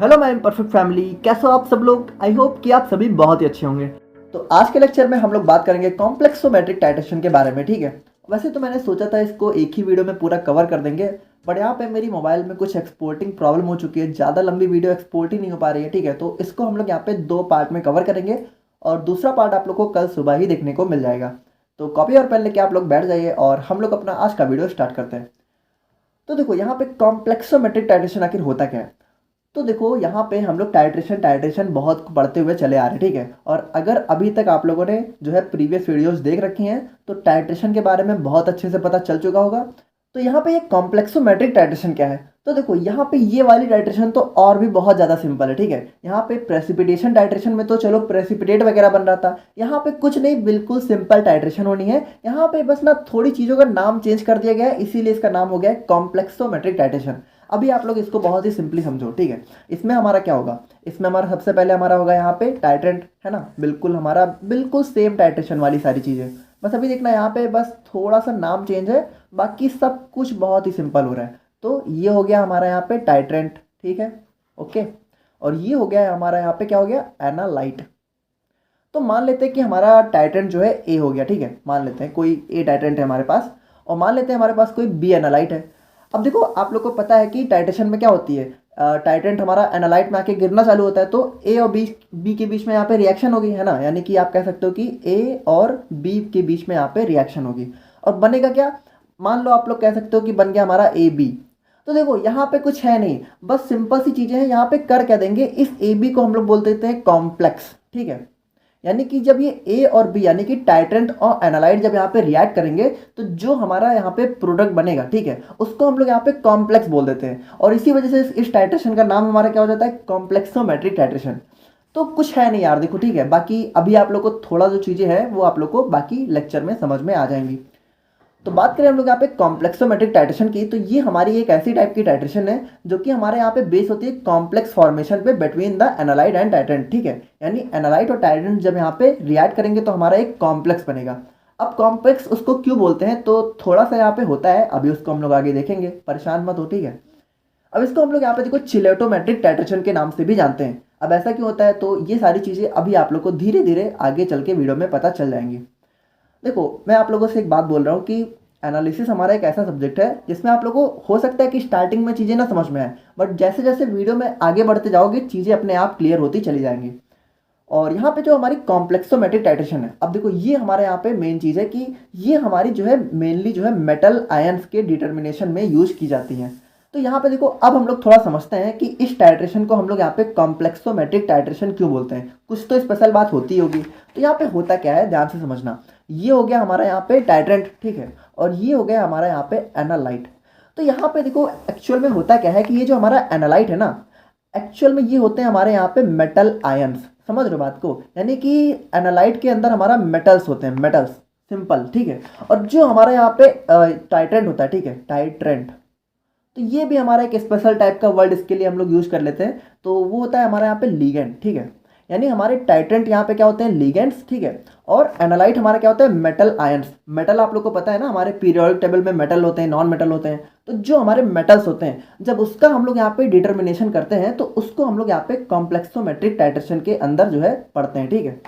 Hello my perfect family, कैसे हो आप सब लोग। आई होप कि आप सभी बहुत ही अच्छे होंगे। तो आज के लेक्चर में हम लोग बात करेंगे कॉम्प्लेक्सोमेट्रिक टाइट्रेशन के बारे में। ठीक है, वैसे तो मैंने सोचा था इसको एक ही वीडियो में पूरा कवर कर देंगे, बट यहाँ पे मेरी मोबाइल में कुछ एक्सपोर्टिंग प्रॉब्लम हो चुकी है, ज़्यादा लंबी वीडियो एक्सपोर्ट ही नहीं हो पा रही है। ठीक है, तो इसको हम लोग यहाँ पे 2 पार्ट में कवर करेंगे और दूसरा पार्ट आप लोग को कल सुबह ही देखने को मिल जाएगा। तो कॉपी और पेन लेके आप लोग बैठ जाइए और हम लोग अपना आज का वीडियो स्टार्ट करते हैं। तो देखो यहाँ पे कॉम्प्लेक्सोमेट्रिक टाइट्रेशन आखिर होता क्या है। तो देखो यहाँ पे हम लोग टाइट्रेशन बहुत पढ़ते हुए चले आ रहे हैं। ठीक है, और अगर अभी तक आप लोगों ने जो है प्रीवियस वीडियोस देख रखी हैं तो टाइट्रेशन के बारे में बहुत अच्छे से पता चल चुका होगा। तो यहाँ पे ये कॉम्प्लेक्सोमेट्रिक टाइट्रेशन क्या है। तो देखो यहाँ पे ये वाली टाइट्रेशन तो और भी बहुत ज़्यादा सिंपल है। ठीक है, यहाँ पे प्रेसिपिटेशन टाइट्रेशन में तो चलो प्रेसिपिटेट वगैरह बन रहा था, यहाँ पे कुछ नहीं, बिल्कुल सिंपल टाइट्रेशन होनी है। यहाँ पे बस ना थोड़ी चीज़ों का नाम चेंज कर दिया गया है, इसीलिए इसका नाम हो गया है कॉम्प्लेक्सोमेट्रिक टाइट्रेशन। अभी आप लोग इसको बहुत ही सिंपली समझो। ठीक है, इसमें हमारा क्या होगा, इसमें हमारा सबसे पहले हमारा होगा यहाँ पे टाइट्रेंट, है ना, बिल्कुल हमारा बिल्कुल सेम टाइट्रेशन वाली सारी चीज़ें। बस अभी देखना यहाँ पे बस थोड़ा सा नाम चेंज है, बाकी सब कुछ बहुत ही सिंपल हो रहा है। तो ये हो गया हमारा यहाँ पे टाइट्रेंट, ठीक है, ओके। और ये हो गया हमारा यहाँ पे क्या हो गया, एनालाइट। तो मान लेते हैं कि हमारा टाइट्रेंट जो है ए हो गया। ठीक है, मान लेते हैं कोई ए टाइट्रेंट है हमारे पास, और मान लेते हैं हमारे पास कोई बी एनालाइट है। अब देखो आप लोग को पता है कि टाइट्रेशन में क्या होती है, टाइट्रेंट हमारा एनालाइट में आके गिरना चालू होता है तो ए और बी के बीच में यहाँ पे रिएक्शन होगी, है ना, यानी कि आप कह सकते हो कि ए और बी के बीच में यहाँ पे रिएक्शन होगी और बनेगा क्या, मान लो आप लोग कह सकते हो कि बन गया हमारा ए बी। तो देखो यहाँ पे कुछ है नहीं, बस सिंपल सी चीज़ें हैं। यहाँ पे कर क्या देंगे, इस ए बी को हम लोग बोल देते हैं कॉम्प्लेक्स। ठीक है, यानी कि जब ये ए और बी यानी कि टाइट्रेंट और एनालाइट जब यहाँ पे रिएक्ट करेंगे तो जो हमारा यहाँ पे प्रोडक्ट बनेगा, ठीक है, उसको हम लोग यहाँ पे कॉम्प्लेक्स बोल देते हैं और इसी वजह से इस टाइट्रेशन का नाम हमारा क्या हो जाता है, कॉम्प्लेक्सोमेट्रिक टाइट्रेशन। तो कुछ है नहीं यार, देखो ठीक है, बाकी अभी आप लोग को थोड़ा जो चीज़ें हैं वो आप लोग को बाकी लेक्चर में समझ में आ जाएंगी। तो बात करें हम लोग यहाँ पे कॉम्प्लेक्सोमेट्रिक टाइट्रेशन की, तो ये हमारी एक ऐसी टाइप की टाइट्रेशन है जो कि हमारे यहाँ पे बेस होती है कॉम्प्लेक्स फॉर्मेशन पे between the analyte and titrant. ठीक है, यानी एनालाइट और टाइट्रेंट जब यहाँ पे रिएक्ट करेंगे तो हमारा एक कॉम्प्लेक्स बनेगा। अब कॉम्प्लेक्स उसको क्यों बोलते हैं तो थोड़ा सा यहाँ पे होता है, अभी उसको हम लोग आगे देखेंगे, परेशान मत हो। ठीक है, अब इसको हम लोग यहाँ पे देखो चिलेटोमेट्रिक टाइट्रेशन के नाम से भी जानते हैं। अब ऐसा क्यों होता है, तो ये सारी चीज़ें अभी आप लोग को धीरे धीरे आगे चल के वीडियो में पता चल जाएंगी। देखो मैं आप लोगों से एक बात बोल रहा हूँ कि एनालिसिस हमारा एक ऐसा सब्जेक्ट है जिसमें आप लोगों को हो सकता है कि स्टार्टिंग में चीज़ें ना समझ में आए, बट जैसे जैसे वीडियो में आगे बढ़ते जाओगे चीज़ें अपने आप क्लियर होती चली जाएंगी। और यहाँ पे जो हमारी कॉम्प्लेक्सोमेट्रिक टाइट्रेशन है, अब देखो ये हमारे यहाँ पे मेन चीज़ है कि ये हमारी जो है मेनली जो है मेटल आयंस के डिटर्मिनेशन में यूज की जाती हैं। तो यहाँ पे देखो अब हम लोग थोड़ा समझते हैं कि इस टाइट्रेशन को हम लोग यहाँ पे कॉम्प्लेक्सोमेट्रिक टाइट्रेशन क्यों बोलते हैं, कुछ तो स्पेशल बात होती होगी। तो यहाँ पे होता क्या है, ध्यान से समझना। ये हो गया हमारा यहाँ पे टाइट्रेंट, ठीक है, और ये हो गया हमारा यहाँ पे एनालाइट। तो यहाँ पे देखो एक्चुअल में होता क्या है कि ये जो हमारा एनालाइट है ना, एक्चुअल में ये होते हैं हमारे यहाँ पे मेटल आयंस। समझ रहे हो बात को, यानी कि एनालाइट के अंदर हमारा मेटल्स होते हैं, मेटल्स, सिंपल। ठीक है, और जो हमारा यहाँ पे टाइट्रेंट होता है, ठीक है, टाइट्रेंट, तो ये भी हमारा एक स्पेशल टाइप का वर्ड इसके लिए हम लोग यूज कर लेते हैं, तो वो होता है हमारा यहाँ पे लिगेंड। ठीक है, यानी हमारे टाइट्रेंट यहाँ पे क्या होते हैं, लिगेंड्स। ठीक है, और एनालाइट हमारा क्या होता है, मेटल आयंस। मेटल आप लोग को पता है ना, हमारे पीरियोडिक टेबल में मेटल होते हैं, नॉन मेटल होते हैं। तो जो हमारे मेटल्स होते हैं जब उसका हम लोग यहाँ पे डिटर्मिनेशन करते हैं तो उसको हम लोग यहाँ पे कॉम्प्लेक्सोमेट्रिक टाइट्रेशन के अंदर जो है पढ़ते हैं। ठीक है,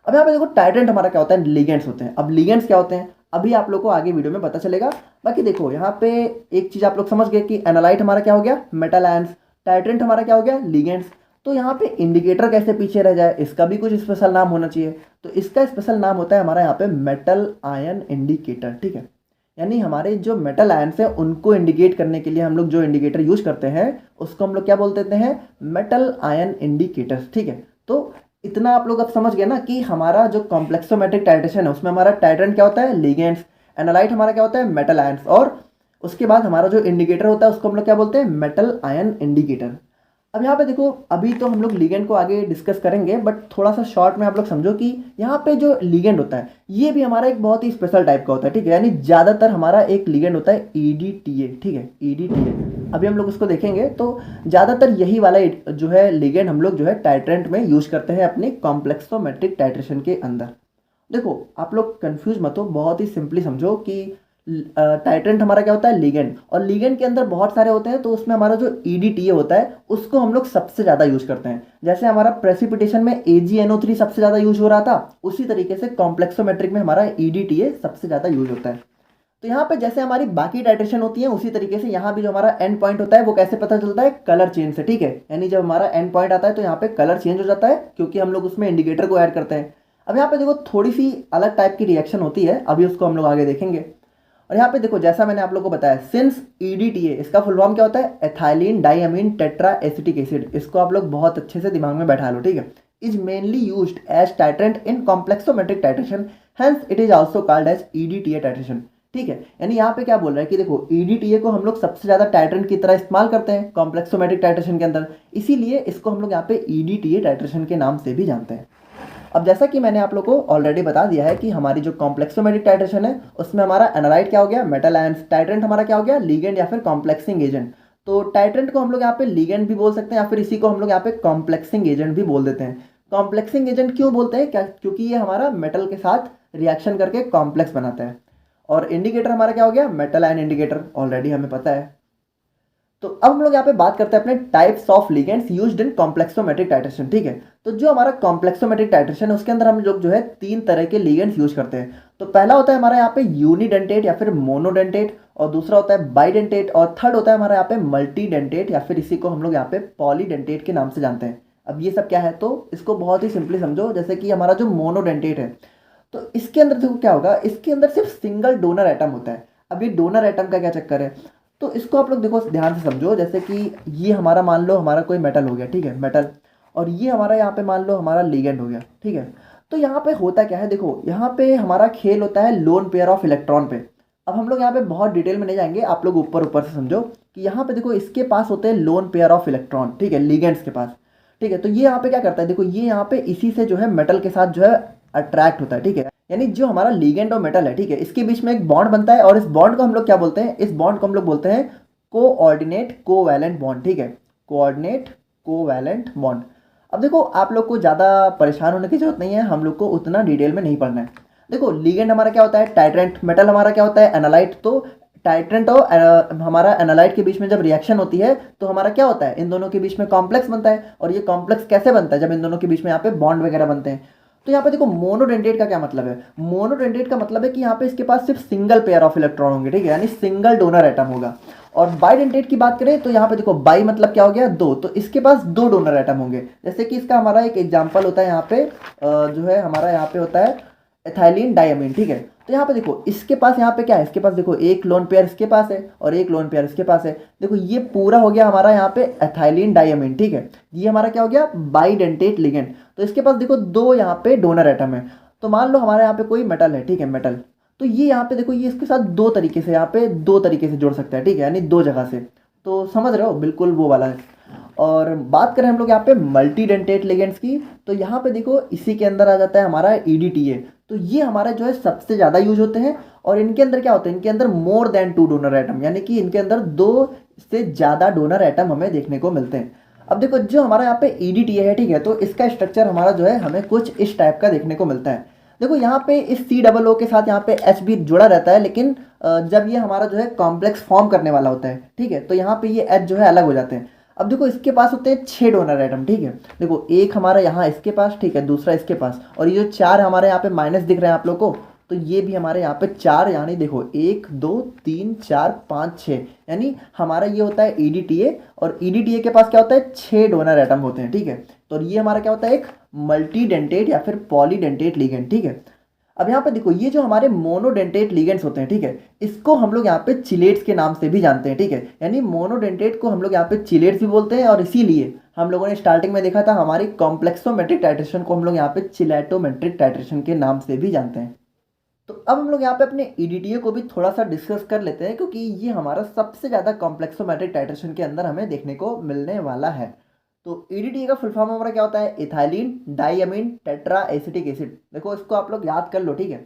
अब यहाँ पे देखो टाइट्रेंट हमारा क्या होता है, लिगेंड्स होते हैं। अब लिगेंड्स क्या होते हैं अभी आप लोग को आगे वीडियो में पता चलेगा। बाकी देखो यहाँ पे एक चीज़ आप लोग समझ गए कि एनालाइट हमारा क्या हो गया, मेटल आयंस, टाइट्रेंट हमारा क्या हो गया, लिगेंड्स। तो यहाँ पे इंडिकेटर कैसे पीछे रह जाए, इसका भी कुछ स्पेशल नाम होना चाहिए। तो इसका स्पेशल नाम होता है हमारा यहाँ पे मेटल आयन इंडिकेटर। ठीक है, यानी हमारे जो मेटल आयंस है उनको इंडिकेट करने के लिए हम लोग जो इंडिकेटर यूज करते हैं उसको हम लोग क्या बोल देते हैं, मेटल आयन इंडिकेटर। ठीक है, तो इतना आप लोग अब समझ गए ना कि हमारा जो कॉम्प्लेक्सोमेट्रिक टाइट्रेशन है उसमें हमारा टाइट्रेंट क्या होता है, लिगेंड्स, एनालाइट हमारा क्या होता है, मेटल आयंस, और उसके बाद हमारा जो इंडिकेटर होता है उसको हम लोग क्या बोलते हैं, मेटल आयन इंडिकेटर। अब यहाँ पे देखो अभी तो हम लोग लिगेंड को आगे डिस्कस करेंगे, बट थोड़ा सा शॉर्ट में आप लोग समझो कि यहाँ पे जो लिगेंड होता है ये भी हमारा एक बहुत ही स्पेशल टाइप का होता है। ठीक है, यानी ज़्यादातर हमारा एक लिगेंड होता है EDTA। ठीक है, EDTA अभी हम लोग उसको देखेंगे। तो ज़्यादातर यही वाला जो है लिगेंड हम लोग जो है टाइट्रेंट में यूज करते हैं अपनी कॉम्प्लेक्सोमेट्रिक टाइट्रेशन के अंदर। देखो आप लोग कंफ्यूज मत हो, बहुत ही सिंपली समझो कि टाइट्रेंट हमारा क्या होता है, लिगेंड, और लिगेंड के अंदर बहुत सारे होते हैं, तो उसमें हमारा जो EDTA होता है उसको हम लोग सबसे ज़्यादा यूज करते हैं। जैसे हमारा प्रेसिपिटेशन में AgNO3 सबसे ज़्यादा यूज हो रहा था, उसी तरीके से कॉम्प्लेक्सोमेट्रिक में हमारा EDTA सबसे ज़्यादा यूज होता है। तो यहाँ पे जैसे हमारी बाकी टाइट्रेशन होती है, उसी तरीके से यहाँ भी जो हमारा एंड पॉइंट होता है वो कैसे पता चलता है, कलर चेंज से, ठीक है। यानी जब हमारा एंड पॉइंट आता है तो यहाँ पे कलर चेंज हो जाता है, क्योंकि हम लोग उसमें इंडिकेटर को ऐड करते हैं। अब यहाँ पे देखो थोड़ी सी अलग टाइप की रिएक्शन होती है, अभी उसको हम लोग आगे देखेंगे। और यहाँ पे देखो जैसा मैंने आप लोगों को बताया, सिंस EDTA इसका फुल फॉर्म क्या होता है, एथाइलिन डाइअमीन टेट्रा एसिटिक एसिड। इसको आप लोग बहुत अच्छे से दिमाग में बैठा लो, ठीक है। Is mainly used as titrant in complexometric titration, hence it is also called as EDTA titration, ठीक है। यानी यहाँ पे क्या बोल रहा है कि देखो EDTA को हम लोग सबसे ज्यादा टाइट्रेंट की तरह इस्तेमाल करते हैं कॉम्प्लेक्सोमेट्रिक टाइट्रेशन के अंदर, इसीलिए इसको हम लोग यहाँ पे EDTA टाइट्रेशन के नाम से भी जानते हैं। अब जैसा कि मैंने आप लोग को ऑलरेडी बता दिया है कि हमारी जो कॉम्प्लेक्सोमेट्रिक टाइट्रेशन है उसमें हमारा एनालाइट क्या हो गया, मेटल आयंस, टाइट्रेंट हमारा क्या हो गया, लिगेंड या फिर कॉम्प्लेक्सिंग एजेंट। तो टाइट्रेंट को हम लोग यहाँ पे लिगेंड भी बोल सकते हैं, या फिर इसी को हम लोग यहाँ पे कॉम्प्लेक्सिंग एजेंट भी बोल देते हैं। कॉम्प्लेक्सिंग एजेंट क्यों बोलते हैं, क्या, क्योंकि ये हमारा मेटल के साथ रिएक्शन करके कॉम्प्लेक्स बनाता है। और इंडिकेटर हमारा क्या हो गया, मेटल आयन इंडिकेटर, ऑलरेडी हमें पता है। तो अब हम लोग यहाँ पे बात करते हैं अपने types of ligands used in complexometric titration, ठीक है। तो जो हमारा कॉम्प्लेक्सोमेट्रिक टाइट्रेशन है उसके अंदर हम लोग जो है 3 तरह के लिगेंड्स यूज करते हैं। तो पहला होता है हमारा यहाँ पे यूनिडेंटेट या फिर मोनोडेंटेट, और दूसरा होता है बाइडेंटेट, और थर्ड होता है हमारा यहाँ पे मल्टीडेंटेट, या फिर इसी को हम लोग यहाँ पे पॉलीडेंटेट के नाम से जानते हैं। अब ये सब क्या है, तो इसको बहुत ही सिंपली समझो। जैसे कि हमारा जो मोनोडेंटेट है, तो इसके अंदर देखो क्या होगा, इसके अंदर सिर्फ सिंगल डोनर एटम होता है। अब ये डोनर एटम का क्या चक्कर है, तो इसको आप लोग देखो ध्यान से समझो। जैसे कि ये हमारा मान लो हमारा कोई मेटल हो गया, ठीक है, मेटल, और ये हमारा यहाँ पे मान लो हमारा लिगेंड हो गया, ठीक है। तो यहाँ पे होता क्या है, देखो यहाँ पे हमारा खेल होता है लोन पेयर ऑफ इलेक्ट्रॉन पे। अब हम लोग यहाँ पे बहुत डिटेल में नहीं जाएंगे, आप लोग ऊपर ऊपर से समझो कि यहाँ पे देखो इसके पास होते हैं लोन पेयर ऑफ इलेक्ट्रॉन, ठीक है, लिगेंड्स के पास, ठीक है। तो ये यहाँ पे क्या करता है, देखो ये यहाँ पे इसी से जो है मेटल के साथ जो है अट्रैक्ट होता है, ठीक है। यानी जो हमारा लिगेंड और मेटल है, ठीक है, इसके बीच में एक बॉन्ड बनता है, और इस बॉन्ड को हम लोग क्या बोलते हैं, इस बॉन्ड को हम लोग बोलते हैं कोऑर्डिनेट कोवैलेंट बॉन्ड, ठीक है, कोऑर्डिनेट कोवैलेंट बॉन्ड। अब देखो आप लोग को ज़्यादा परेशान होने की जरूरत नहीं है, हम लोग को उतना डिटेल में नहीं पढ़ना है। देखो लिगेंड हमारा क्या होता है टाइट्रेंट, मेटल हमारा क्या होता है एनालाइट। तो टाइट्रेंट और हमारा एनालाइट के बीच में जब रिएक्शन होती है तो हमारा क्या होता है, इन दोनों के बीच में कॉम्प्लेक्स बनता है। और ये कॉम्प्लेक्स कैसे बनता है, जब इन दोनों के बीच में यहाँ पे बॉन्ड वगैरह बनते हैं। तो यहाँ पे देखो मोनोडेंटेट का क्या मतलब है, मोनोडेंटेट का मतलब है कि यहाँ पे इसके पास सिर्फ सिंगल पेयर ऑफ इलेक्ट्रॉन होंगे, ठीक है, यानी सिंगल डोनर एटम होगा। और बाइडेंटेट की बात करें तो यहाँ पे देखो बाई मतलब क्या हो गया, दो, तो इसके पास दो डोनर एटम होंगे। जैसे कि इसका हमारा एक एग्जांपल होता है यहाँ पे जो है हमारा यहाँ पे होता है एथाइलिन डाइअमीन, ठीक है। तो यहाँ पे देखो इसके पास यहाँ पे क्या है, इसके पास देखो एक लोन पेयर इसके पास है और एक लोन पेयर इसके पास है। देखो ये पूरा हो गया हमारा यहाँ पे एथाइलिन डाइअमीन, ठीक है। ये हमारा क्या हो गया बाइडेंटेट लिगेंड। तो इसके पास देखो दो यहाँ पे डोनर एटम है। तो मान लो हमारे यहाँ पे कोई मेटल है, ठीक है, मेटल, तो ये यहाँ पे देखो ये इसके साथ दो तरीके से यहाँ पे दो तरीके से जोड़ सकता है, ठीक है, यानी दो जगह से। तो समझ रहे हो, बिल्कुल वो वाला है। और बात करें हम लोग यहाँ पे मल्टी डेंटेट लिगेंड्स की, तो यहाँ पे देखो इसी के अंदर आ जाता है हमारा EDTA। तो ये हमारा जो है सबसे ज़्यादा यूज होते हैं। और इनके अंदर क्या होता है, इनके अंदर मोर देन 2 डोनर एटम, यानी कि इनके अंदर 2 से ज़्यादा डोनर एटम हमें देखने को मिलते हैं। अब देखो जो हमारा यहाँ पे EDTA है, ठीक है, तो इसका स्ट्रक्चर हमारा जो है हमें कुछ इस टाइप का देखने को मिलता है। देखो यहाँ पे इस COO के साथ यहाँ पे H भी जुड़ा रहता है, लेकिन जब ये हमारा जो है कॉम्प्लेक्स फॉर्म करने वाला होता है, ठीक है, तो यहाँ पे ये H जो है अलग हो जाते हैं। अब देखो इसके पास होते हैं 6 डोनर एटम, ठीक है। देखो एक हमारा यहाँ इसके पास, ठीक है, दूसरा इसके पास, और ये जो 4 हमारे यहाँ पे माइनस दिख रहे हैं आप लोग को, तो ये भी हमारे यहाँ पे 4, यानी देखो 1 2 3 4 5 6, यानी हमारा ये होता है EDTA। और EDTA के पास क्या होता है 6 डोनर एटम होते हैं, ठीक है। तो ये हमारा क्या होता है एक मल्टी डेंटेट या फिर पॉलीडेंटेट लिगेंड, ठीक है। अब यहाँ पे देखो ये जो हमारे मोनोडेंटेट लिगेंड्स होते हैं, ठीक है, इसको हम लोग यहाँ पे चिलेट्स के नाम से भी जानते हैं, ठीक है। यानी मोनोडेंटेट को हम लोग यहाँ पे चिलेट्स भी बोलते हैं, और इसीलिए हम लोगों ने स्टार्टिंग में देखा था हमारी कॉम्प्लेक्सोमेट्रिक टाइट्रेशन को हम लोग यहाँ पे चिलेटोमेट्रिक टाइट्रेशन के नाम से भी जानते हैं। तो अब हम लोग यहाँ पे अपने EDTA को भी थोड़ा सा डिस्कस कर लेते हैं, क्योंकि ये हमारा सबसे ज़्यादा कॉम्प्लेक्सोमेट्रिक टाइट्रेशन के अंदर हमें देखने को मिलने वाला है। तो EDTA का फुल फॉर्म हमारा क्या होता है, इथाइलिन डाइअमीन टेट्रा एसिटिक एसिड। देखो इसको आप लोग याद कर लो, ठीक है।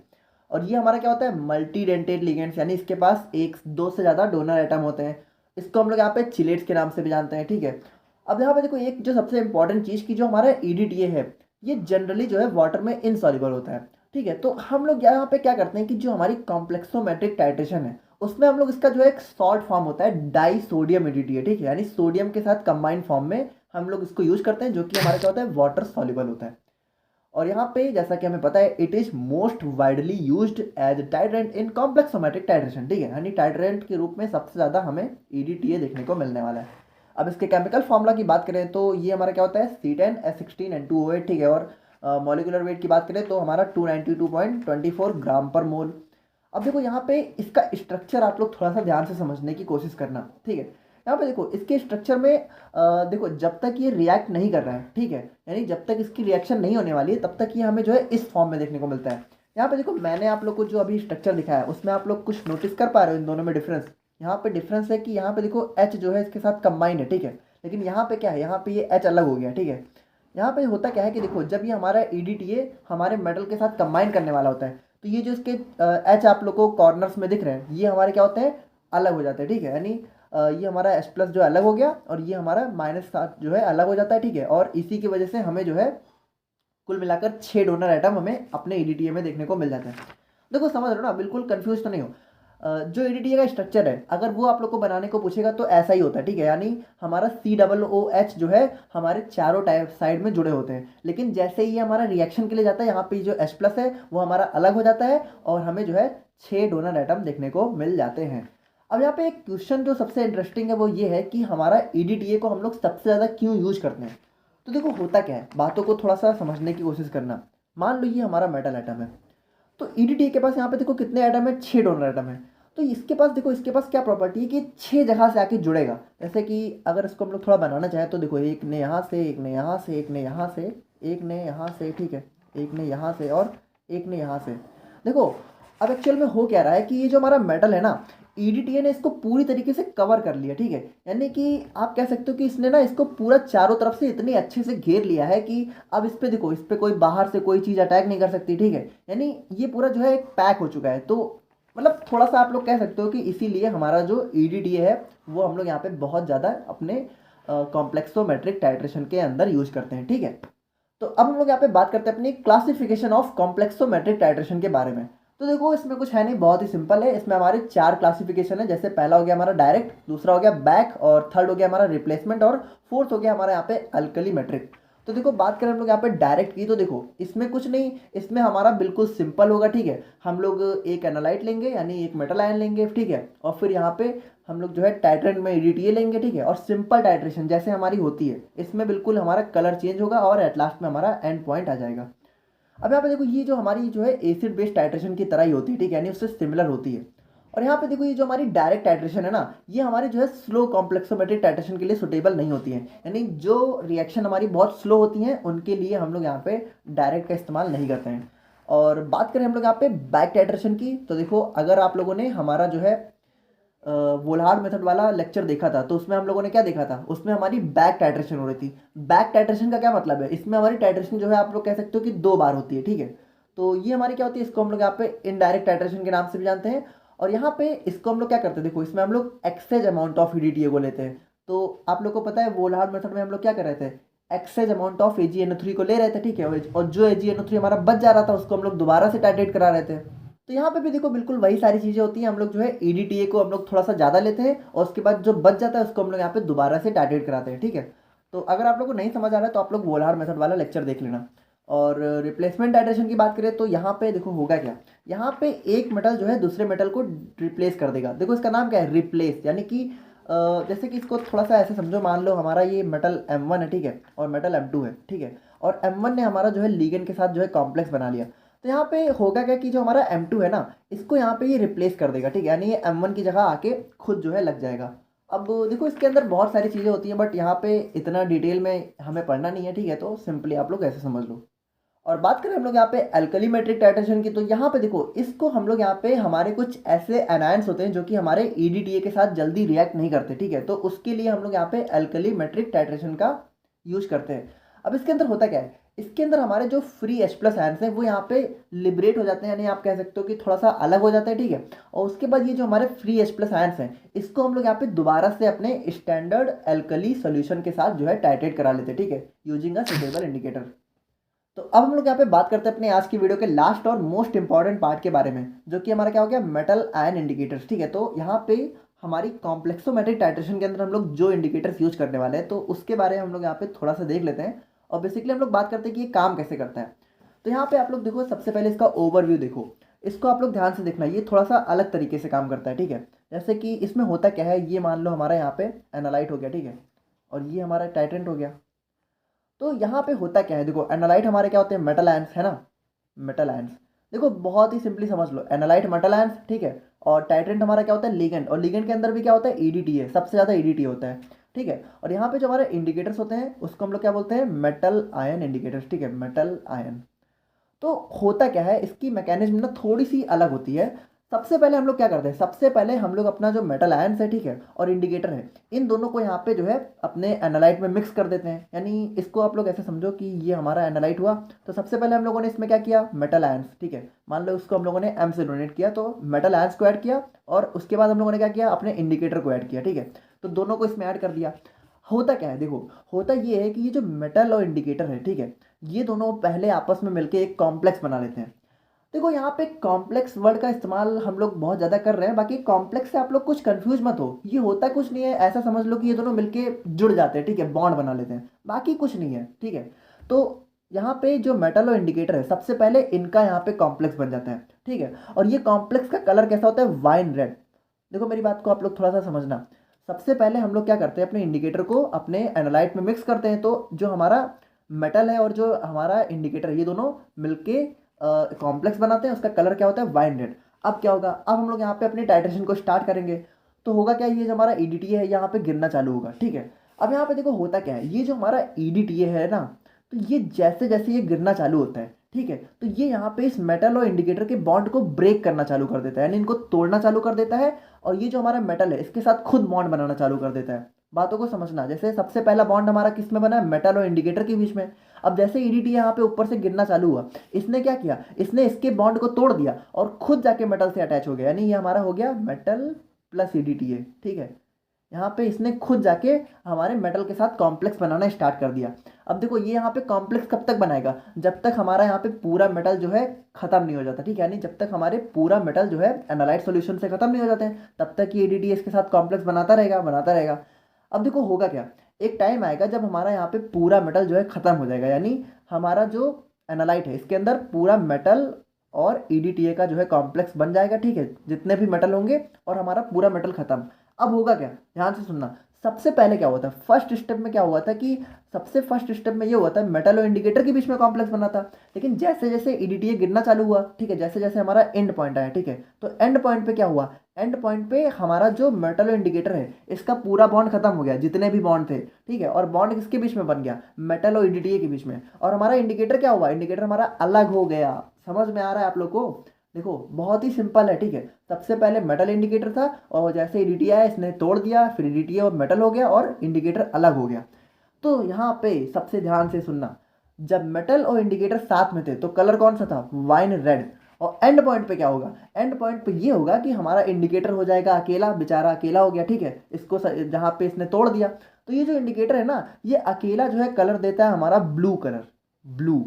और ये हमारा क्या होता है मल्टी डेंटेट लिगेंड्स, यानी इसके पास 1 2 से ज़्यादा डोनर एटम होते हैं। इसको हम लोग यहाँ पे चिलेट्स के नाम से भी जानते हैं, ठीक है। अब यहाँ पे देखो एक जो सबसे इंपॉर्टेंट चीज़ की जो हमारा EDTA है, ये जनरली जो है वाटर में इनसॉल्युबल होता है। ठीक है। तो हम लोग यहाँ पे क्या करते हैं कि जो हमारी कॉम्प्लेक्सोमेट्रिक टाइट्रेशन है उसमें हम लोग इसका जो एक सॉल्ट फॉर्म होता है डाई सोडियम EDTA, ठीक है, यानी सोडियम के साथ कंबाइंड फॉर्म में हम लोग इसको यूज करते हैं, जो कि हमारा क्या होता है वाटर सॉल्युबल होता है। और यहाँ पे जैसा कि हमें पता है it is most widely used as titrant in complexometric titration, ठीक है, यानी टाइट्रेंट के रूप में सबसे ज़्यादा हमें EDTA देखने को मिलने वाला है। अब इसके केमिकल फॉर्मूला की बात करें तो ये हमारा क्या होता है C10H16N2OH, ठीक है, और मॉलिक्यूलर वेट की बात करें तो हमारा 292.24 ग्राम पर मोल। अब देखो यहाँ पे इसका स्ट्रक्चर आप लोग थोड़ा सा ध्यान से समझने की कोशिश करना, ठीक है। यहाँ पे देखो इसके स्ट्रक्चर में देखो जब तक ये रिएक्ट नहीं कर रहा है, ठीक है, यानी जब तक इसकी रिएक्शन नहीं होने वाली है तब तक ये हमें जो है इस फॉर्म में देखने को मिलता है। यहाँ पे देखो मैंने आप लोग को जो अभी स्ट्रक्चर दिखाया है उसमें आप लोग कुछ नोटिस कर पा रहे हो इन दोनों में डिफरेंस। यहाँ पे डिफरेंस है कि यहाँ पे देखो H जो है इसके साथ कंबाइंड है, ठीक है, लेकिन यहाँ पे क्या है, यहाँ पे ये H अलग हो गया, ठीक है। यहाँ पे होता क्या है कि देखो जब ये हमारा EDTA हमारे मेटल के साथ कंबाइन करने वाला होता है तो ये जो इसके H आप लोग को कॉर्नर्स में दिख रहे हैं ये हमारे क्या होते हैं अलग हो जाते हैं, ठीक है, यानी ये हमारा H+ जो अलग हो गया और ये हमारा -7 जो है अलग हो जाता है, ठीक है। और इसी की वजह से हमें जो है कुल मिलाकर 6 डोनर एटम हमें अपने EDTA में देखने को मिल जाता है। देखो समझ रहे हो ना, बिल्कुल कंफ्यूज तो नहीं हो। जो EDTA का स्ट्रक्चर है अगर वो आप लोग को बनाने को पूछेगा तो ऐसा ही होता है, ठीक है, यानी हमारा COOH जो है हमारे चारों टाइप साइड में जुड़े होते हैं, लेकिन जैसे ही ये हमारा रिएक्शन के लिए जाता है यहाँ पे जो H+ है वो हमारा अलग हो जाता है और हमें जो है 6 डोनर एटम देखने को मिल जाते हैं। अब यहाँ पे एक क्वेश्चन जो सबसे इंटरेस्टिंग है वो ये है कि हमारा EDTA को हम लोग सबसे ज़्यादा क्यों यूज करते हैं। तो देखो होता क्या है, बातों को थोड़ा सा समझने की कोशिश करना। मान लो ये हमारा मेटल एटम है तो EDTA के पास यहाँ पे देखो कितने एटम है, 6 डोनर एटम है। तो इसके पास देखो इसके पास क्या प्रॉपर्टी है कि 6 जगह से आके जुड़ेगा। जैसे कि अगर इसको हम लोग थोड़ा बनाना चाहें तो देखो एक ने यहाँ से, एक ने यहाँ से, एक ने यहाँ से, एक ने यहाँ से, ठीक है, एक ने यहाँ से और एक ने यहाँ से। देखो अब एक्चुअल में हो क्या रहा है कि ये जो हमारा मेटल है ना EDTA ने इसको पूरी तरीके से कवर कर लिया, ठीक है, यानी कि आप कह सकते हो कि इसने ना इसको पूरा चारों तरफ से इतनी अच्छे से घेर लिया है कि अब इस पे देखो इस पे कोई बाहर से कोई चीज़ अटैक नहीं कर सकती, ठीक है, यानी ये पूरा जो है एक पैक हो चुका है। तो मतलब थोड़ा सा आप लोग कह सकते हो कि इसीलिए हमारा जो EDTA है वो हम लोग यहाँ पे बहुत ज़्यादा अपने कॉम्प्लेक्सोमेट्रिक टाइट्रेशन के अंदर यूज करते हैं, ठीक है। तो अब हम लोग यहाँ पे बात करते हैं अपनी क्लासिफिकेशन ऑफ कॉम्प्लेक्सोमेट्रिक टाइट्रेशन के बारे में। तो देखो इसमें कुछ है नहीं, बहुत ही सिंपल है। इसमें हमारे 4 क्लासिफिकेशन है, जैसे पहला हो गया हमारा डायरेक्ट, दूसरा हो गया बैक, और थर्ड हो गया हमारा रिप्लेसमेंट, और फोर्थ हो गया हमारा यहाँ पे अल्कली मेट्रिक। तो देखो बात करें हम लोग यहाँ पे डायरेक्ट की तो देखो इसमें कुछ नहीं, इसमें हमारा बिल्कुल सिंपल होगा, ठीक है। हम लोग एक एनालाइट लेंगे यानी एक मेटल आयन लेंगे, ठीक है, और फिर यहाँ पे हम लोग जो है टाइट्रेंट में EDTA लेंगे, ठीक है, और सिंपल टाइट्रेशन जैसे हमारी होती है इसमें बिल्कुल हमारा कलर चेंज होगा और एट लास्ट में हमारा एंड पॉइंट आ जाएगा। अब यहाँ पे देखो ये जो हमारी जो है एसिड बेस्ड टाइट्रेशन की तरह ही होती है, ठीक है, यानी उससे सिमिलर होती है। और यहाँ पे देखो ये जो हमारी डायरेक्ट टाइट्रेशन है ना ये हमारे जो है स्लो कॉम्प्लेक्सोमेट्रिक टाइट्रेशन के लिए सुटेबल नहीं होती है, यानी जो रिएक्शन हमारी बहुत स्लो होती हैं उनके लिए हम लोग यहाँ पे डायरेक्ट का इस्तेमाल नहीं करते हैं। और बात करें हम लोग यहाँ पे बैक टाइट्रेशन की तो देखो अगर आप लोगों ने हमारा जो है वोल्हार्ड मेथड वाला लेक्चर देखा था तो उसमें हम लोगों ने क्या देखा था, उसमें हमारी बैक टाइट्रेशन हो रही थी। बैक टाइट्रेशन का क्या मतलब है, इसमें हमारी टाइट्रेशन जो है आप लोग कह सकते हो कि 2 बार होती है, ठीक है। तो ये हमारी क्या होती है, इसको हम लोग यहाँ पे इनडायरेक्ट टाइट्रेशन के नाम से भी जानते हैं। और यहाँ पे इसको हम लोग क्या करते हैं, देखो इसमें हम लोग एक्सेज अमाउंट ऑफ EDTA को लेते हैं। तो आप लोग को पता है वोल्हार्ड मेथड में हम लोग क्या कर रहे थे, एक्सेज अमाउंट ऑफ AgNO3 को ले रहे थे, ठीक है, और जो AgNO3 हमारा बच जा रहा था उसको हम लोग दोबारा से टाइट्रेट करा रहे थे। तो यहाँ पे भी देखो बिल्कुल वही सारी चीज़ें होती हैं, हम लोग जो है EDTA को हम लोग थोड़ा सा ज़्यादा लेते हैं और उसके बाद जो बच जाता है उसको हम लोग यहाँ पे दोबारा से टाइट्रेट कराते हैं, ठीक है। तो अगर आप लोग को नहीं समझ आ रहा है तो आप लोग वोल्हार्ड मेथड वाला लेक्चर देख लेना। और रिप्लेसमेंट टाइट्रेशन की बात करें तो यहाँ पे देखो होगा क्या, यहाँ पे एक मेटल जो है दूसरे मेटल को रिप्लेस कर देगा। देखो इसका नाम क्या है, रिप्लेस, यानी कि जैसे कि इसको थोड़ा सा ऐसे समझो, मान लो हमारा ये मेटल M1 है, ठीक है, और मेटल M2 है, ठीक है, और M1 ने हमारा जो है लिगेंड के साथ जो है कॉम्प्लेक्स बना लिया। तो यहाँ पे होगा क्या कि जो हमारा M2 है ना इसको यहाँ पे ये रिप्लेस कर देगा, ठीक है, यानी ये M1 की जगह आके खुद जो है लग जाएगा। अब देखो इसके अंदर बहुत सारी चीज़ें होती हैं बट यहाँ पे इतना डिटेल में हमें पढ़ना नहीं है, ठीक है, तो सिंपली आप लोग ऐसे समझ लो। और बात करें हम लोग यहाँ पे अल्कली मेट्रिक टाइट्रेशन की तो यहाँ पे देखो इसको हम लोग यहाँ पे हमारे कुछ ऐसे एनायंस होते हैं जो कि हमारे EDTA के साथ जल्दी रिएक्ट नहीं करते, ठीक है, तो उसके लिए हम लोग यहाँ पे अल्कली मेट्रिक टाइट्रेशन का यूज करते हैं। अब इसके अंदर होता क्या है, इसके अंदर हमारे जो फ्री H+ आयंस हैं वो यहाँ पे लिबरेट हो जाते हैं, यानी आप कह सकते हो कि थोड़ा सा अलग हो जाता है, ठीक है। और उसके बाद ये जो हमारे फ्री H+ आयंस हैं इसको हम लोग यहाँ पे दोबारा से अपने स्टैंडर्ड अल्कली सोल्यूशन के साथ जो है टाइट्रेट करा लेते हैं, ठीक है, यूजिंग अ सुटेबल इंडिकेटर। तो अब हम लोग यहाँ पे बात करते हैं अपने आज की वीडियो के लास्ट और मोस्ट इंपॉर्टेंट पार्ट के बारे में, जो कि हमारा क्या हो गया, मेटल आयन इंडिकेटर्स। ठीक है, तो यहाँ पे हमारी कॉम्प्लेक्सोमेट्रिक टाइट्रेशन के अंदर हम लोग जो इंडिकेटर्स यूज करने वाले हैं, तो उसके बारे में हम लोग यहाँ पे थोड़ा सा देख लेते हैं। और बेसिकली हम लोग बात करते हैं कि ये काम कैसे करता है। तो यहाँ पे आप लोग देखो, सबसे पहले इसका ओवरव्यू देखो, इसको आप लोग ध्यान से देखना, ये थोड़ा सा अलग तरीके से काम करता है। ठीक है, जैसे कि इसमें होता क्या है, ये मान लो हमारा यहाँ पे एनालाइट हो गया, ठीक है, और ये हमारा टाइटेंट हो गया। तो यहाँ पे होता क्या है, देखो एनालाइट हमारे क्या होते हैं, मेटल आयंस है ना, मेटल आयंस। देखो बहुत ही सिंपली समझ लो, एनालाइट मेटल आयंस, ठीक है, और टाइटेंट हमारा क्या होता है, लिगेंड, और लिगेंड के अंदर भी क्या होता है, ईडीटी, सबसे ज़्यादा ईडीटी होता है। ठीक है, और यहाँ पे जो हमारे इंडिकेटर्स होते हैं उसको हम लोग क्या बोलते हैं, मेटल आयन इंडिकेटर्स। ठीक है, मेटल आयन। तो होता क्या है, इसकी मैकेनिज्म ना थोड़ी सी अलग होती है। सबसे पहले हम लोग क्या करते हैं, सबसे पहले हम लोग अपना जो मेटल आयंस है, ठीक है, और इंडिकेटर है, इन दोनों को यहाँ पे जो है अपने एनालाइट में मिक्स कर देते हैं। यानी इसको आप लोग ऐसे समझो कि ये हमारा एनालाइट हुआ। तो सबसे पहले हम लोगों ने इसमें क्या किया, मेटल आयंस, ठीक है, मान लो उसको हम लोगों ने एम से डोनेट किया, तो मेटल आयंस को ऐड किया, और उसके बाद हम लोगों ने क्या किया, अपने इंडिकेटर को ऐड किया। ठीक है, तो दोनों को इसमें ऐड कर दिया। होता क्या है, देखो होता ये है कि ये जो मेटल और इंडिकेटर है, ठीक है, ये दोनों पहले आपस में मिलकर एक कॉम्प्लेक्स बना लेते हैं। देखो यहाँ पे कॉम्प्लेक्स वर्ड का इस्तेमाल हम लोग बहुत ज़्यादा कर रहे हैं, बाकी कॉम्प्लेक्स से आप लोग कुछ कंफ्यूज मत हो, ये होता कुछ नहीं है, ऐसा समझ लो कि ये दोनों मिलके जुड़ जाते हैं, ठीक है, बॉन्ड बना लेते हैं, बाकी कुछ नहीं है। ठीक है, तो यहाँ पे जो मेटल और इंडिकेटर है, सबसे पहले इनका यहाँ पे कॉम्प्लेक्स बन जाता है। ठीक है, और ये कॉम्प्लेक्स का कलर कैसा होता है, वाइन रेड। देखो मेरी बात को आप लोग थोड़ा सा समझना, सबसे पहले हम लोग क्या करते हैं, अपने इंडिकेटर को अपने एनालाइट में मिक्स करते हैं, तो जो हमारा मेटल है और जो हमारा इंडिकेटर है, ये दोनों मिलके कॉम्प्लेक्स बनाते हैं, उसका कलर क्या होता है, वाइन रेड। अब क्या होगा, अब हम लोग यहाँ पे अपनी टाइट्रेशन को स्टार्ट करेंगे। तो होगा क्या, ये जो हमारा ईडीटी है यहाँ पे गिरना चालू होगा। ठीक है, अब यहाँ पे देखो होता क्या है, ये जो हमारा ईडीटी है ना, तो ये जैसे जैसे ये गिरना चालू होता है, ठीक है, तो ये यहाँ पे इस मेटल और इंडिकेटर के बॉन्ड को ब्रेक करना चालू कर देता है, यानी इनको तोड़ना चालू कर देता है, और ये जो हमारा मेटल है इसके साथ खुद बॉन्ड बनाना चालू कर देता है। बातों को समझना, जैसे सबसे पहला बॉन्ड हमारा किस में बना है, मेटल और इंडिकेटर के बीच में। अब जैसे ईडीटी यहाँ पे ऊपर से गिरना चालू हुआ, इसने क्या किया, इसने इसके बॉन्ड को तोड़ दिया और खुद जाके मेटल से अटैच हो गया, यानी ये हमारा हो गया मेटल प्लस ईडीटी है। ठीक है, यहाँ पे इसने खुद जाके हमारे मेटल के साथ कॉम्प्लेक्स बनाना स्टार्ट कर दिया। अब देखो ये यहाँ पे कॉम्प्लेक्स कब तक बनाएगा, जब तक हमारा यहाँ पे पूरा मेटल जो है खत्म नहीं हो जाता। ठीक है, यानी जब तक हमारे पूरा मेटल जो है एनालाइट सॉल्यूशन से खत्म नहीं हो जाते हैं, तब तक ये एडीटी इसके साथ कॉम्प्लेक्स बनाता रहेगा, बनाता रहेगा। अब देखो होगा क्या, एक टाइम आएगा जब हमारा यहाँ पे पूरा मेटल जो है खत्म हो जाएगा, यानी हमारा जो एनालाइट है इसके अंदर पूरा मेटल और ईडीटीए का जो है कॉम्प्लेक्स बन जाएगा। ठीक है, जितने भी मेटल होंगे, और हमारा पूरा मेटल खत्म। अब होगा क्या, ध्यान से सुनना, सबसे पहले क्या हुआ था, फर्स्ट स्टेप में क्या हुआ था कि सबसे फर्स्ट स्टेप में ये हुआ था, मेटल और इंडिकेटर के बीच में कॉम्प्लेक्स बना था। लेकिन जैसे जैसे ईडीटीए गिरना चालू हुआ, ठीक है, जैसे जैसे हमारा एंड पॉइंट आया, ठीक है, तो एंड पॉइंट पे क्या हुआ, एंड पॉइंट पे हमारा जो मेटल और इंडिकेटर है इसका पूरा बॉन्ड खत्म हो गया, जितने भी बॉन्ड थे। ठीक है, और बॉन्ड किसके बीच में बन गया, मेटल और ईडीटीए के बीच में। और हमारा इंडिकेटर क्या हुआ, इंडिकेटर हमारा अलग हो गया। समझ में आ रहा है आप लोग को, देखो बहुत ही सिंपल है। ठीक है, सबसे पहले मेटल इंडिकेटर था, और जैसे ईडीटी आया इसने तोड़ दिया, फिर ईडीटी और मेटल हो गया और इंडिकेटर अलग हो गया। तो यहाँ पे सबसे ध्यान से सुनना, जब मेटल और इंडिकेटर साथ में थे तो कलर कौन सा था, वाइन रेड। और एंड पॉइंट पे क्या होगा, एंड पॉइंट पे ये होगा कि हमारा इंडिकेटर हो जाएगा अकेला, बेचारा अकेला हो गया। ठीक है, इसको जहाँ पे इसने तोड़ दिया, तो ये जो इंडिकेटर है ना, ये अकेला जो है कलर देता है हमारा ब्लू कलर, ब्लू।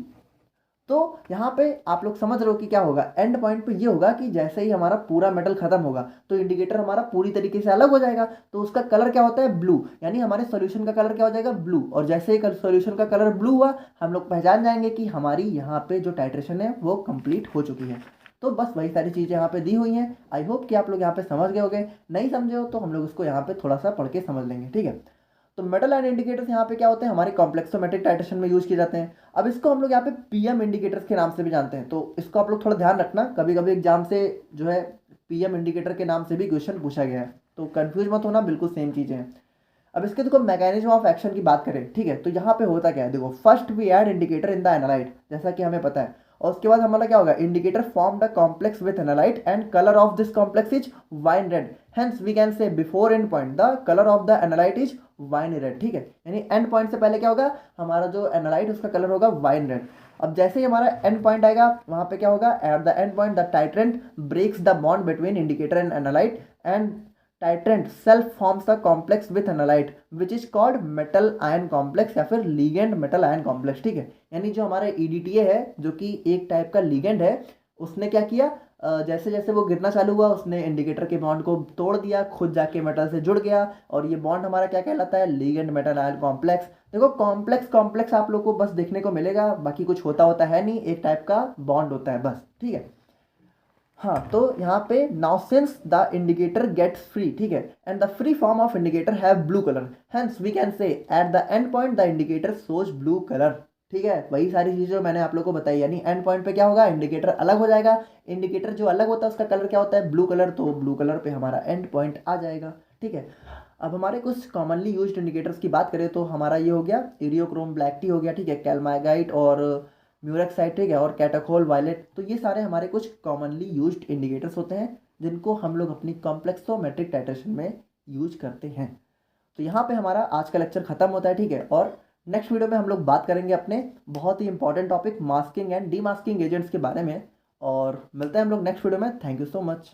तो यहाँ पे आप लोग समझ रहे हो कि क्या होगा, एंड पॉइंट पे ये होगा कि जैसे ही हमारा पूरा मेटल खत्म होगा तो इंडिकेटर हमारा पूरी तरीके से अलग हो जाएगा, तो उसका कलर क्या होता है, ब्लू, यानी हमारे सॉल्यूशन का कलर क्या हो जाएगा, ब्लू। और जैसे ही सॉल्यूशन का कलर ब्लू हुआ, हम लोग पहचान जाएंगे कि हमारी यहाँ पे जो टाइट्रेशन है वो कंप्लीट हो चुकी है। तो बस वही सारी चीज़ें यहाँ पे दी हुई हैं। आई होप कि आप लोग यहाँ पे समझ गए होंगे, नहीं समझे हो तो हम लोग इसको यहाँ पे थोड़ा सा पढ़ के समझ लेंगे। ठीक है, तो मेटल आयन इंडिकेटर्स यहाँ पे क्या होते हैं, हमारे कॉम्प्लेक्सोमेट्रिक टाइट्रेशन में यूज किए जाते हैं। अब इसको हम लोग यहाँ पे पीएम इंडिकेटर्स के नाम से भी जानते हैं, तो इसको आप लोग थोड़ा ध्यान रखना, कभी कभी एग्जाम से जो है पीएम इंडिकेटर के नाम से भी क्वेश्चन पूछा गया है, तो कंफ्यूज मत होना, बिल्कुल सेम चीज़ें हैं। अब इसके देखो मैकेनिज्म ऑफ एक्शन की बात करें, ठीक है, तो यहाँ पे होता क्या है, देखो first we add indicator in the analyte, जैसा कि हमें पता है, और उसके बाद हमारा क्या होगा, indicator form the complex with analyte and colour of this complex is wine red, hence we can say before end point the colour of the analyte is wine red. ठीक है, यानी एंड पॉइंट से पहले क्या होगा, हमारा जो analyte उसका कलर होगा वाइन रेड। अब जैसे ही हमारा एंड पॉइंट आएगा, वहां पे क्या होगा, at the end point the titrant breaks the bond between indicator and analyte, and titrant self forms the complex with analyte which is called metal ion complex या फिर लीगेंड मेटल आयन कॉम्प्लेक्स। ठीक है, यानी जो हमारा EDTA है जो कि एक टाइप का लिगेंड है, उसने क्या किया, जैसे जैसे वो गिरना चालू हुआ उसने इंडिकेटर के बॉन्ड को तोड़ दिया, खुद जाके मेटल से जुड़ गया, और ये बॉन्ड हमारा क्या कहलाता है, लिगेंड मेटल आयन कॉम्प्लेक्स। देखो कॉम्प्लेक्स कॉम्प्लेक्स आप लोग को बस देखने को मिलेगा, बाकी कुछ होता होता है नहीं, एक टाइप का बॉन्ड होता है बस, ठीक है। हाँ, तो यहाँ पे now since the indicator gets free, ठीक है, and the free form of indicator have blue colour, hence we can say at the end point the indicator shows blue colour. ठीक है, वही सारी चीज़ें जो मैंने आप लोग को बताई, यानी एंड पॉइंट पे क्या होगा, इंडिकेटर अलग हो जाएगा, इंडिकेटर जो अलग होता है उसका कलर क्या होता है, ब्लू कलर, तो ब्लू कलर पे हमारा एंड पॉइंट आ जाएगा। ठीक है, अब हमारे कुछ कॉमनली यूज्ड इंडिकेटर्स की बात करें तो हमारा ये हो गया इरियोक्रोम ब्लैक टी हो गया, ठीक है, कैलमाइगाइट और म्यूरेक्साइड, ठीक है, और कैटाकोल वायलेट, तो ये सारे हमारे कुछ कॉमनली यूज्ड इंडिकेटर्स होते हैं जिनको हम लोग अपनी कॉम्प्लेक्सोमेट्रिक टाइट्रेशन में यूज करते हैं। तो यहाँ पे हमारा आज का लेक्चर खत्म होता है, ठीक है, और नेक्स्ट वीडियो में हम लोग बात करेंगे अपने बहुत ही important topic masking and demasking agents के बारे में, और मिलते हैं हम लोग नेक्स्ट वीडियो में। Thank you so much.